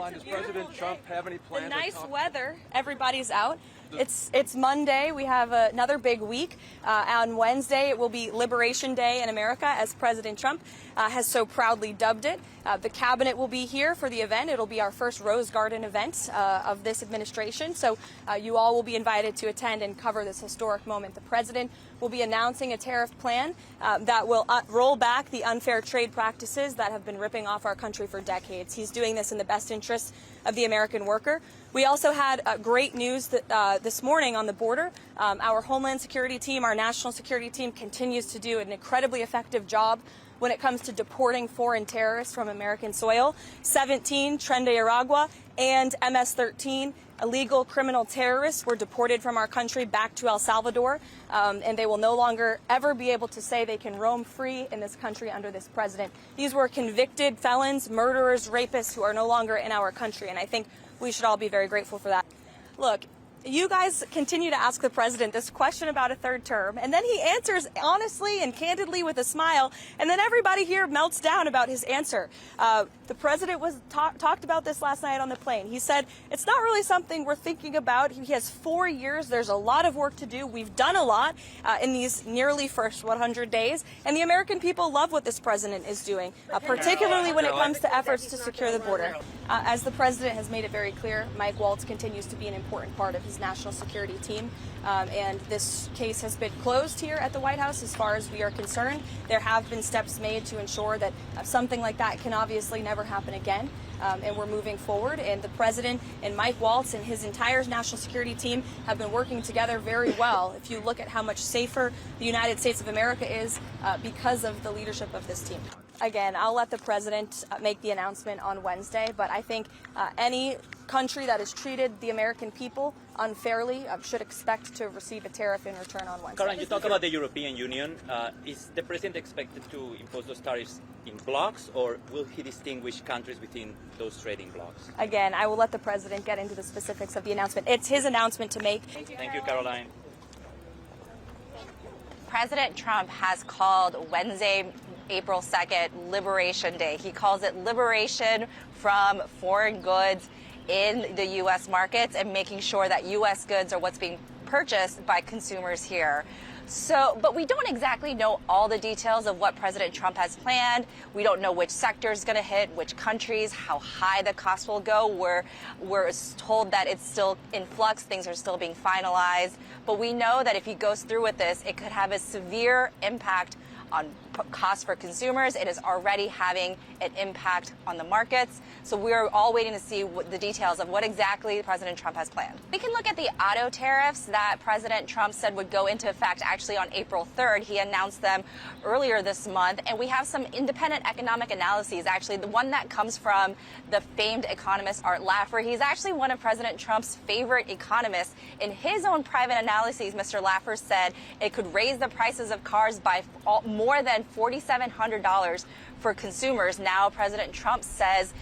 Karoline, does President Trump have any plans? The nice weather, everybody's out. It's Monday. We have another big week. On Wednesday, it will be Liberation Day in America, as President Trump has so proudly dubbed it. The cabinet will be here for the event. It'll be our first Rose Garden event of this administration. So you all will be invited to attend and cover this historic moment. The president will be announcing a tariff plan that will roll back the unfair trade practices that have been ripping off our country for decades. He's doing this in the best interest of the American worker. We also had great news this morning on the border. Our Homeland Security team, our national security team, continues to do an incredibly effective job when it comes to deporting foreign terrorists from American soil. 17 Tren de Aragua and MS-13 illegal criminal terrorists were deported from our country back to El Salvador, and they will no longer ever be able to say they can roam free in this country under this president. These were convicted felons, murderers, rapists who are no longer in our country, and I think we should all be very grateful for that. Look, you guys continue to ask the president this question about a third term, and then he answers honestly and candidly with a smile, and then everybody here melts down about his answer. The president talked about this last night on the plane. He said, it's not really something we're thinking about. He has 4 years. There's a lot of work to do. We've done a lot in these nearly first 100 days, and the American people love what this president is doing, particularly when it comes to efforts to secure the border. As the president has made it very clear, Mike Waltz continues to be an important part of his national security team, and this case has been closed here at the White House as far as we are concerned. There have been steps made to ensure that something like that can obviously never happen again, and we're moving forward, and the president and Mike Waltz and his entire national security team have been working together very well. If you look at how much safer the United States of America is because of the leadership of this team. Again, I'll let the president make the announcement on Wednesday, but I think any country that has treated the American people unfairly should expect to receive a tariff in return on Wednesday. Karoline, you talk about the European Union. Is the president expected to impose those tariffs in blocks, or will he distinguish countries within those trading blocks? Again, I will let the president get into the specifics of the announcement. It's his announcement to make. Thank you, Karoline. President Trump has called Wednesday, April 2nd, Liberation Day. He calls it liberation from foreign goods in the U.S. markets and making sure that U.S. goods are what's being purchased by consumers here. But we don't exactly know all the details of what President Trump has planned. We don't know which sector is going to hit, which countries, how high the cost will go. We're told that it's still in flux, things are still being finalized. But we know that if he goes through with this, it could have a severe impact on costs for consumers. It is already having an impact on the markets. So we're all waiting to see the details of what exactly President Trump has planned. We can look at the auto tariffs that President Trump said would go into effect actually on April 3rd. He announced them earlier this month, and we have some independent economic analyses. Actually, the one that comes from the famed economist Art Laffer. He's actually one of President Trump's favorite economists. In his own private analyses, Mr. Laffer said it could raise the prices of cars by more than $4,700 for consumers. Now, President Trump says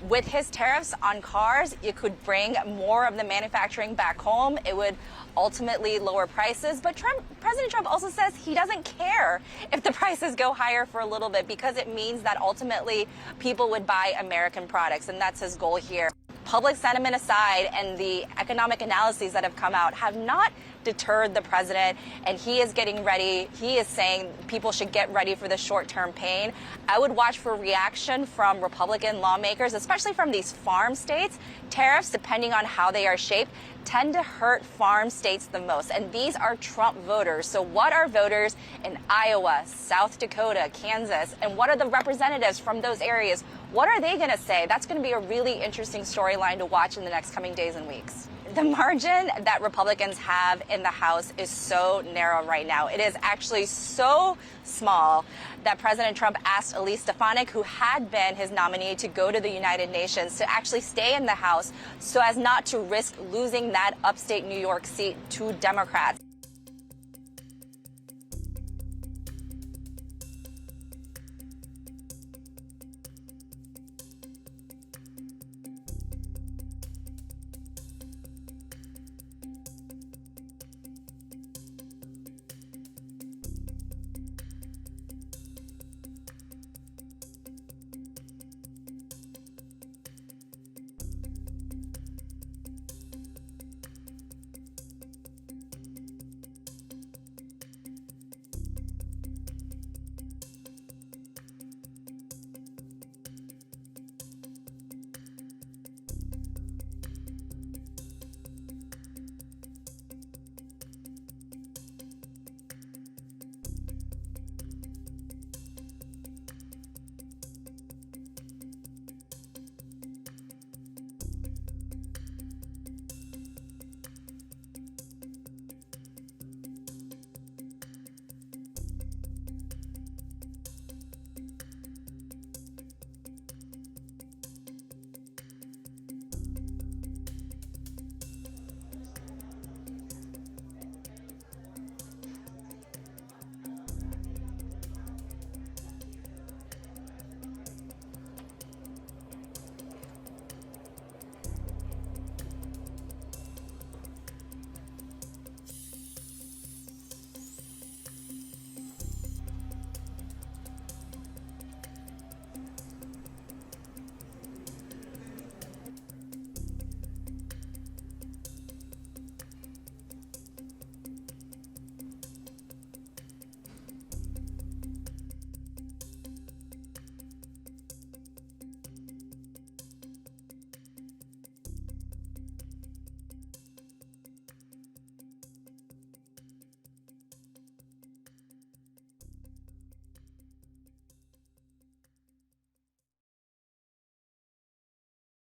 with his tariffs on cars, it could bring more of the manufacturing back home. It would ultimately lower prices. But President Trump also says he doesn't care if the prices go higher for a little bit because it means that ultimately people would buy American products, and that's his goal here. Public sentiment aside, and the economic analyses that have come out have not deterred the president, and he is getting ready. He is saying people should get ready for the short-term pain. I would watch for reaction from Republican lawmakers, especially from these farm states. Tariffs, depending on how they are shaped, tend to hurt farm states the most, and these are Trump voters. So what are voters in Iowa, South Dakota, Kansas, and what are the representatives from those areas? What are they going to say? That's going to be a really interesting storyline to watch in the next coming days and weeks. The margin that Republicans have in the House is so narrow right now. It is actually so small that President Trump asked Elise Stefanik, who had been his nominee, to go to the United Nations to actually stay in the House so as not to risk losing that upstate New York seat to Democrats.